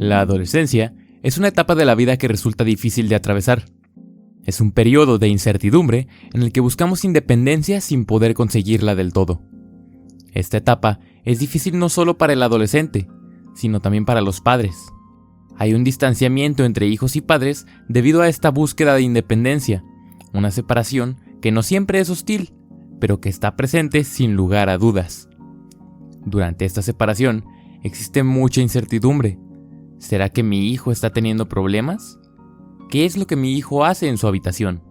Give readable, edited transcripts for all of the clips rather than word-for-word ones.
La adolescencia es una etapa de la vida que resulta difícil de atravesar. Es un periodo de incertidumbre en el que buscamos independencia sin poder conseguirla del todo. Esta etapa es difícil no solo para el adolescente, sino también para los padres. Hay un distanciamiento entre hijos y padres debido a esta búsqueda de independencia, una separación que no siempre es hostil, pero que está presente sin lugar a dudas. Durante esta separación existe mucha incertidumbre. ¿Será que mi hijo está teniendo problemas? ¿Qué es lo que mi hijo hace en su habitación?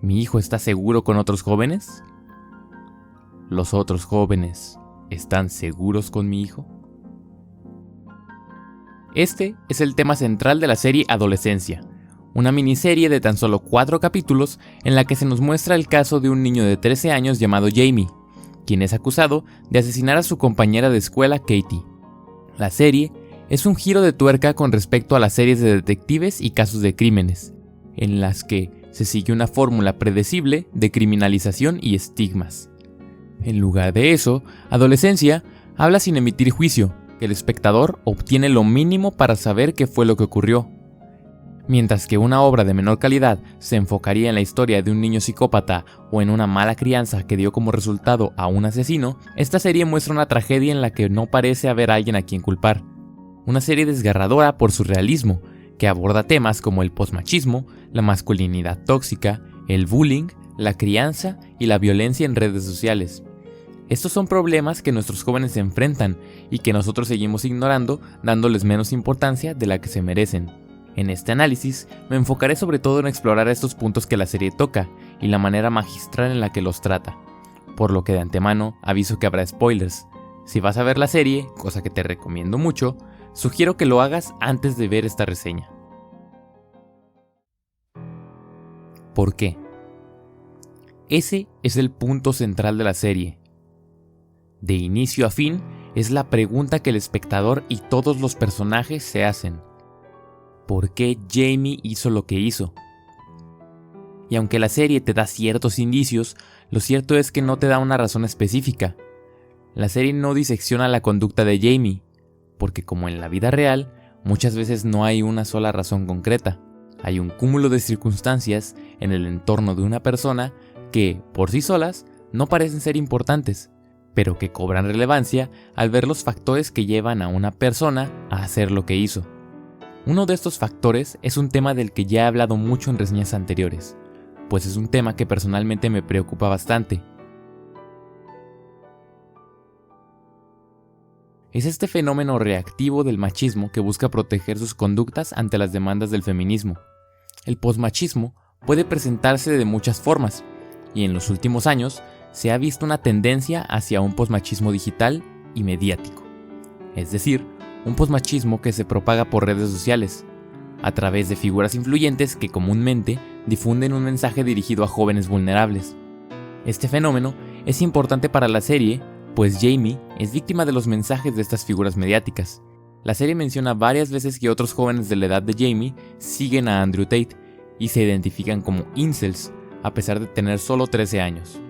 ¿Mi hijo está seguro con otros jóvenes? ¿Los otros jóvenes están seguros con mi hijo? Este es el tema central de la serie Adolescencia, una miniserie de tan solo 4 capítulos en la que se nos muestra el caso de un niño de 13 años llamado Jamie, quien es acusado de asesinar a su compañera de escuela Katie. La serie es un giro de tuerca con respecto a las series de detectives y casos de crímenes, en las que se sigue una fórmula predecible de criminalización y estigmas. En lugar de eso, Adolescencia habla sin emitir juicio, que el espectador obtiene lo mínimo para saber qué fue lo que ocurrió. Mientras que una obra de menor calidad se enfocaría en la historia de un niño psicópata o en una mala crianza que dio como resultado a un asesino, esta serie muestra una tragedia en la que no parece haber alguien a quien culpar. Una serie desgarradora por su realismo, que aborda temas como el posmachismo, la masculinidad tóxica, el bullying, la crianza y la violencia en redes sociales. Estos son problemas que nuestros jóvenes se enfrentan y que nosotros seguimos ignorando, dándoles menos importancia de la que se merecen. En este análisis me enfocaré sobre todo en explorar estos puntos que la serie toca y la manera magistral en la que los trata, por lo que de antemano aviso que habrá spoilers. Si vas a ver la serie, cosa que te recomiendo mucho, sugiero que lo hagas antes de ver esta reseña. ¿Por qué? Ese es el punto central de la serie. De inicio a fin, es la pregunta que el espectador y todos los personajes se hacen. ¿Por qué Jamie hizo lo que hizo? Y aunque la serie te da ciertos indicios, lo cierto es que no te da una razón específica. La serie no disecciona la conducta de Jamie, porque como en la vida real, muchas veces no hay una sola razón concreta. Hay un cúmulo de circunstancias en el entorno de una persona que, por sí solas, no parecen ser importantes, pero que cobran relevancia al ver los factores que llevan a una persona a hacer lo que hizo. Uno de estos factores es un tema del que ya he hablado mucho en reseñas anteriores, pues es un tema que personalmente me preocupa bastante. Es este fenómeno reactivo del machismo que busca proteger sus conductas ante las demandas del feminismo. El posmachismo puede presentarse de muchas formas, y en los últimos años se ha visto una tendencia hacia un posmachismo digital y mediático. Es decir, un posmachismo que se propaga por redes sociales, a través de figuras influyentes que comúnmente difunden un mensaje dirigido a jóvenes vulnerables. Este fenómeno es importante para la serie, pues Jamie es víctima de los mensajes de estas figuras mediáticas. La serie menciona varias veces que otros jóvenes de la edad de Jamie siguen a Andrew Tate y se identifican como incels, a pesar de tener solo 13 años.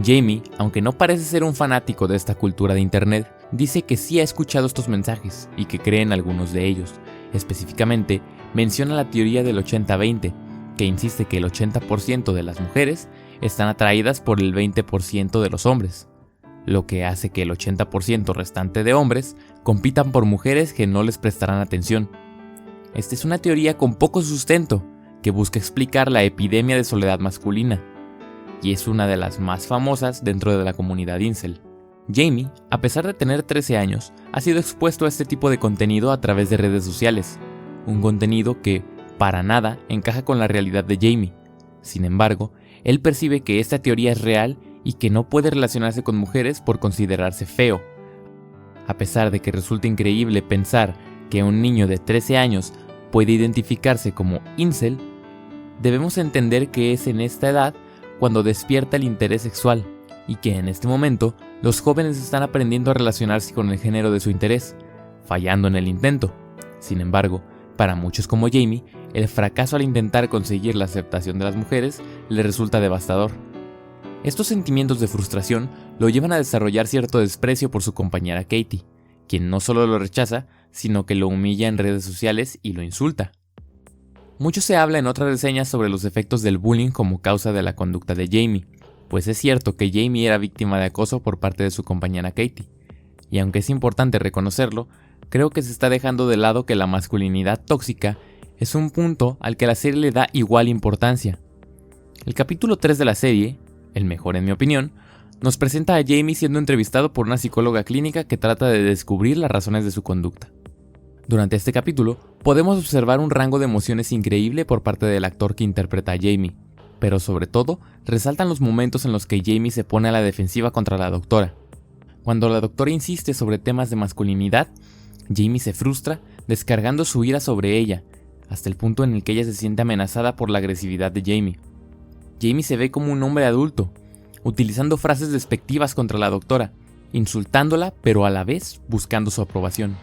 Jamie, aunque no parece ser un fanático de esta cultura de internet, dice que sí ha escuchado estos mensajes y que cree en algunos de ellos. Específicamente, menciona la teoría del 80-20, que insiste que el 80% de las mujeres están atraídas por el 20% de los hombres, lo que hace que el 80% restante de hombres compitan por mujeres que no les prestarán atención. Esta es una teoría con poco sustento, que busca explicar la epidemia de soledad masculina, y es una de las más famosas dentro de la comunidad incel. Jamie, a pesar de tener 13 años, ha sido expuesto a este tipo de contenido a través de redes sociales, un contenido que, para nada, encaja con la realidad de Jamie. Sin embargo, él percibe que esta teoría es real y que no puede relacionarse con mujeres por considerarse feo. A pesar de que resulta increíble pensar que un niño de 13 años puede identificarse como incel, debemos entender que es en esta edad cuando despierta el interés sexual, y que en este momento los jóvenes están aprendiendo a relacionarse con el género de su interés, fallando en el intento. Sin embargo, para muchos como Jamie, el fracaso al intentar conseguir la aceptación de las mujeres le resulta devastador. Estos sentimientos de frustración lo llevan a desarrollar cierto desprecio por su compañera Katie, quien no solo lo rechaza, sino que lo humilla en redes sociales y lo insulta. Mucho se habla en otras reseñas sobre los efectos del bullying como causa de la conducta de Jamie, pues es cierto que Jamie era víctima de acoso por parte de su compañera Katie, y aunque es importante reconocerlo, creo que se está dejando de lado que la masculinidad tóxica es un punto al que la serie le da igual importancia. El capítulo 3 de la serie, el mejor en mi opinión, nos presenta a Jamie siendo entrevistado por una psicóloga clínica que trata de descubrir las razones de su conducta. Durante este capítulo, podemos observar un rango de emociones increíble por parte del actor que interpreta a Jamie, pero sobre todo, resaltan los momentos en los que Jamie se pone a la defensiva contra la doctora. Cuando la doctora insiste sobre temas de masculinidad, Jamie se frustra, descargando su ira sobre ella, hasta el punto en el que ella se siente amenazada por la agresividad de Jamie. Jamie se ve como un hombre adulto, utilizando frases despectivas contra la doctora, insultándola pero a la vez buscando su aprobación.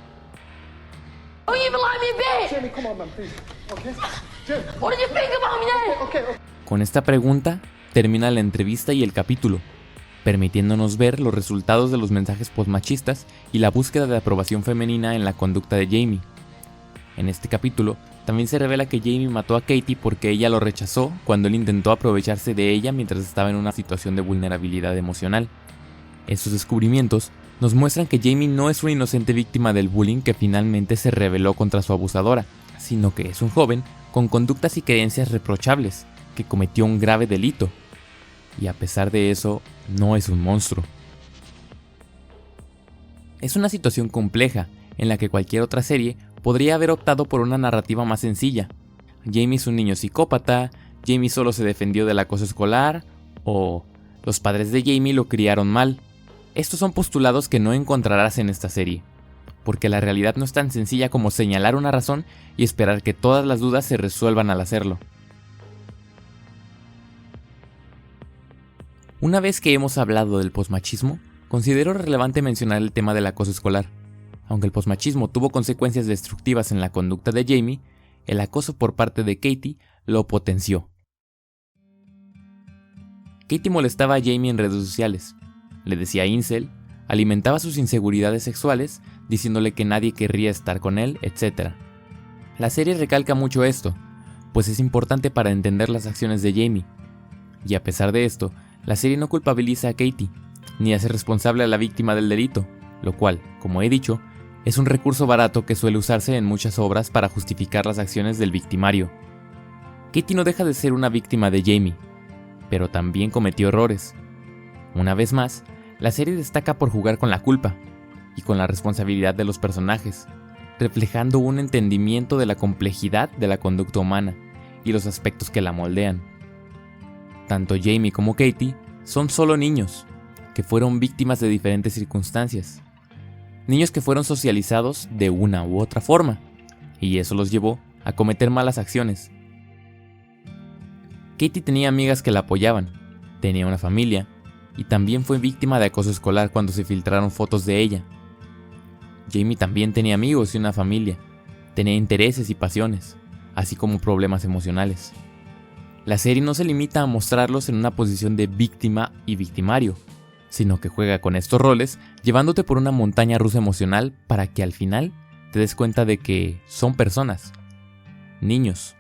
Con esta pregunta termina la entrevista y el capítulo, permitiéndonos ver los resultados de los mensajes postmachistas y la búsqueda de aprobación femenina en la conducta de Jamie. En este capítulo también se revela que Jamie mató a Katie porque ella lo rechazó cuando él intentó aprovecharse de ella mientras estaba en una situación de vulnerabilidad emocional. Estos descubrimientos nos muestran que Jamie no es una inocente víctima del bullying que finalmente se rebeló contra su abusadora, sino que es un joven con conductas y creencias reprochables, que cometió un grave delito. Y a pesar de eso, no es un monstruo. Es una situación compleja, en la que cualquier otra serie podría haber optado por una narrativa más sencilla. Jamie es un niño psicópata, Jamie solo se defendió del acoso escolar, o los padres de Jamie lo criaron mal. Estos son postulados que no encontrarás en esta serie, porque la realidad no es tan sencilla como señalar una razón y esperar que todas las dudas se resuelvan al hacerlo. Una vez que hemos hablado del posmachismo, considero relevante mencionar el tema del acoso escolar. Aunque el posmachismo tuvo consecuencias destructivas en la conducta de Jamie, el acoso por parte de Katie lo potenció. Katie molestaba a Jamie en redes sociales, le decía incel, alimentaba sus inseguridades sexuales, diciéndole que nadie querría estar con él, etc. La serie recalca mucho esto, pues es importante para entender las acciones de Jamie. Y a pesar de esto, la serie no culpabiliza a Katie, ni hace responsable a la víctima del delito, lo cual, como he dicho, es un recurso barato que suele usarse en muchas obras para justificar las acciones del victimario. Katie no deja de ser una víctima de Jamie, pero también cometió errores. Una vez más, la serie destaca por jugar con la culpa y con la responsabilidad de los personajes, reflejando un entendimiento de la complejidad de la conducta humana y los aspectos que la moldean. Tanto Jamie como Katie son solo niños, que fueron víctimas de diferentes circunstancias. Niños que fueron socializados de una u otra forma, y eso los llevó a cometer malas acciones. Katie tenía amigas que la apoyaban, tenía una familia, y también fue víctima de acoso escolar cuando se filtraron fotos de ella. Jamie también tenía amigos y una familia, tenía intereses y pasiones, así como problemas emocionales. La serie no se limita a mostrarlos en una posición de víctima y victimario, sino que juega con estos roles llevándote por una montaña rusa emocional para que al final te des cuenta de que son personas, niños.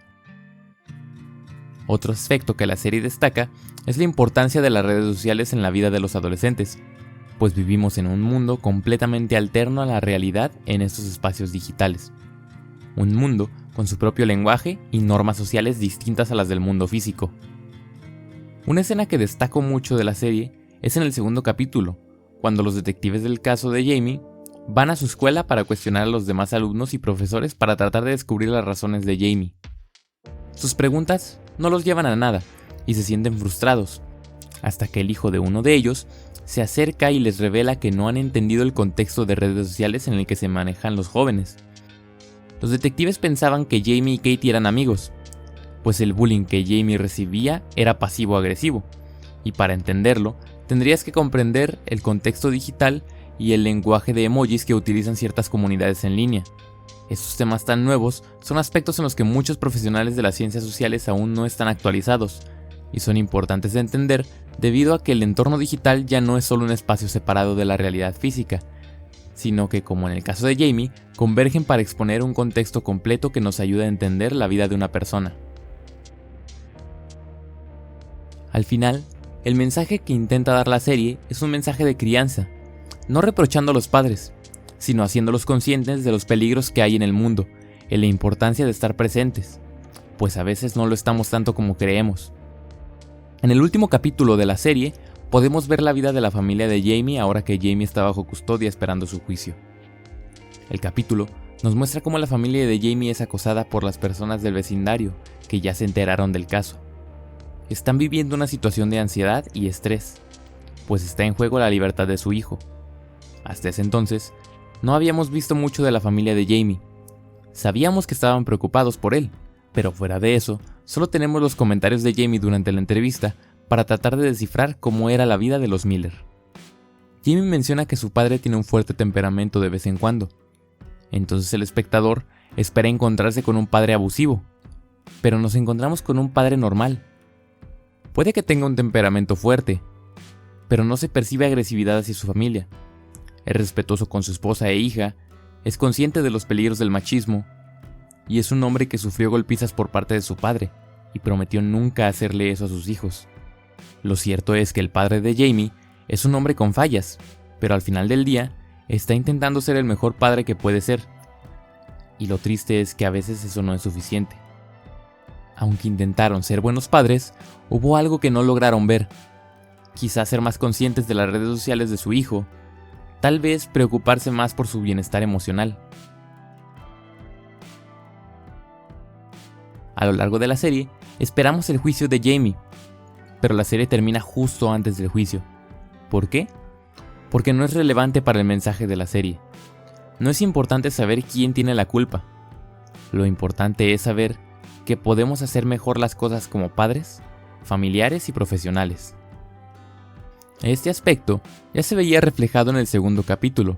Otro aspecto que la serie destaca es la importancia de las redes sociales en la vida de los adolescentes, pues vivimos en un mundo completamente alterno a la realidad en estos espacios digitales. Un mundo con su propio lenguaje y normas sociales distintas a las del mundo físico. Una escena que destaco mucho de la serie es en el segundo capítulo, cuando los detectives del caso de Jamie van a su escuela para cuestionar a los demás alumnos y profesores para tratar de descubrir las razones de Jamie. Sus preguntas no los llevan a nada y se sienten frustrados, hasta que el hijo de uno de ellos se acerca y les revela que no han entendido el contexto de redes sociales en el que se manejan los jóvenes. Los detectives pensaban que Jamie y Katie eran amigos, pues el bullying que Jamie recibía era pasivo-agresivo, y para entenderlo, tendrías que comprender el contexto digital y el lenguaje de emojis que utilizan ciertas comunidades en línea. Estos temas tan nuevos son aspectos en los que muchos profesionales de las ciencias sociales aún no están actualizados, y son importantes de entender debido a que el entorno digital ya no es solo un espacio separado de la realidad física, sino que, como en el caso de Jamie, convergen para exponer un contexto completo que nos ayuda a entender la vida de una persona. Al final, el mensaje que intenta dar la serie es un mensaje de crianza, no reprochando a los padres, sino haciéndolos conscientes de los peligros que hay en el mundo, en la importancia de estar presentes, pues a veces no lo estamos tanto como creemos. En el último capítulo de la serie, podemos ver la vida de la familia de Jamie ahora que Jamie está bajo custodia esperando su juicio. El capítulo nos muestra cómo la familia de Jamie es acosada por las personas del vecindario que ya se enteraron del caso. Están viviendo una situación de ansiedad y estrés, pues está en juego la libertad de su hijo. Hasta ese entonces, no habíamos visto mucho de la familia de Jamie. Sabíamos que estaban preocupados por él, pero fuera de eso, solo tenemos los comentarios de Jamie durante la entrevista para tratar de descifrar cómo era la vida de los Miller. Jamie menciona que su padre tiene un fuerte temperamento de vez en cuando. Entonces el espectador espera encontrarse con un padre abusivo, pero nos encontramos con un padre normal. Puede que tenga un temperamento fuerte, pero no se percibe agresividad hacia su familia. Es respetuoso con su esposa e hija, es consciente de los peligros del machismo, y es un hombre que sufrió golpizas por parte de su padre, y prometió nunca hacerle eso a sus hijos. Lo cierto es que el padre de Jamie es un hombre con fallas, pero al final del día está intentando ser el mejor padre que puede ser. Y lo triste es que a veces eso no es suficiente. Aunque intentaron ser buenos padres, hubo algo que no lograron ver. Quizás ser más conscientes de las redes sociales de su hijo, tal vez preocuparse más por su bienestar emocional. A lo largo de la serie, esperamos el juicio de Jamie, pero la serie termina justo antes del juicio. ¿Por qué? Porque no es relevante para el mensaje de la serie. No es importante saber quién tiene la culpa. Lo importante es saber que podemos hacer mejor las cosas como padres, familiares y profesionales. Este aspecto ya se veía reflejado en el segundo capítulo,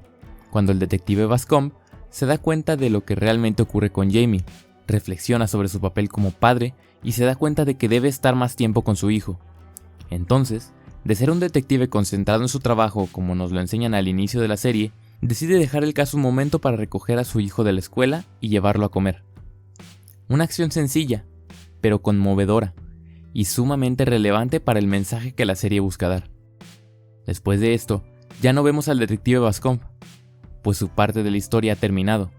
cuando el detective Bascombe se da cuenta de lo que realmente ocurre con Jamie, reflexiona sobre su papel como padre y se da cuenta de que debe estar más tiempo con su hijo. Entonces, de ser un detective concentrado en su trabajo como nos lo enseñan al inicio de la serie, decide dejar el caso un momento para recoger a su hijo de la escuela y llevarlo a comer. Una acción sencilla, pero conmovedora, y sumamente relevante para el mensaje que la serie busca dar. Después de esto, ya no vemos al detective Bascombe, pues su parte de la historia ha terminado,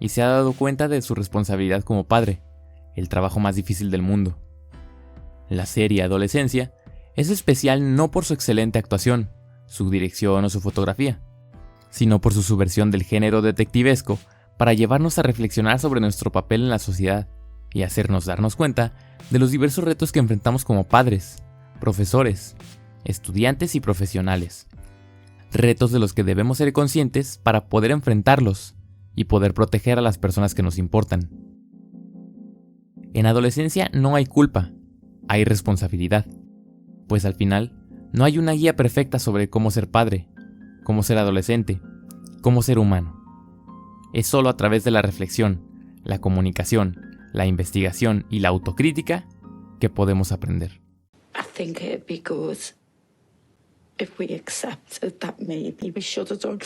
y se ha dado cuenta de su responsabilidad como padre, el trabajo más difícil del mundo. La serie Adolescencia es especial no por su excelente actuación, su dirección o su fotografía, sino por su subversión del género detectivesco para llevarnos a reflexionar sobre nuestro papel en la sociedad y hacernos darnos cuenta de los diversos retos que enfrentamos como padres, profesores, estudiantes y profesionales. Retos de los que debemos ser conscientes para poder enfrentarlos y poder proteger a las personas que nos importan. En adolescencia no hay culpa, hay responsabilidad, pues al final no hay una guía perfecta sobre cómo ser padre, cómo ser adolescente, cómo ser humano. Es solo a través de la reflexión, la comunicación, la investigación y la autocrítica que podemos aprender. I think it'd be good if we accepted that maybe we should have done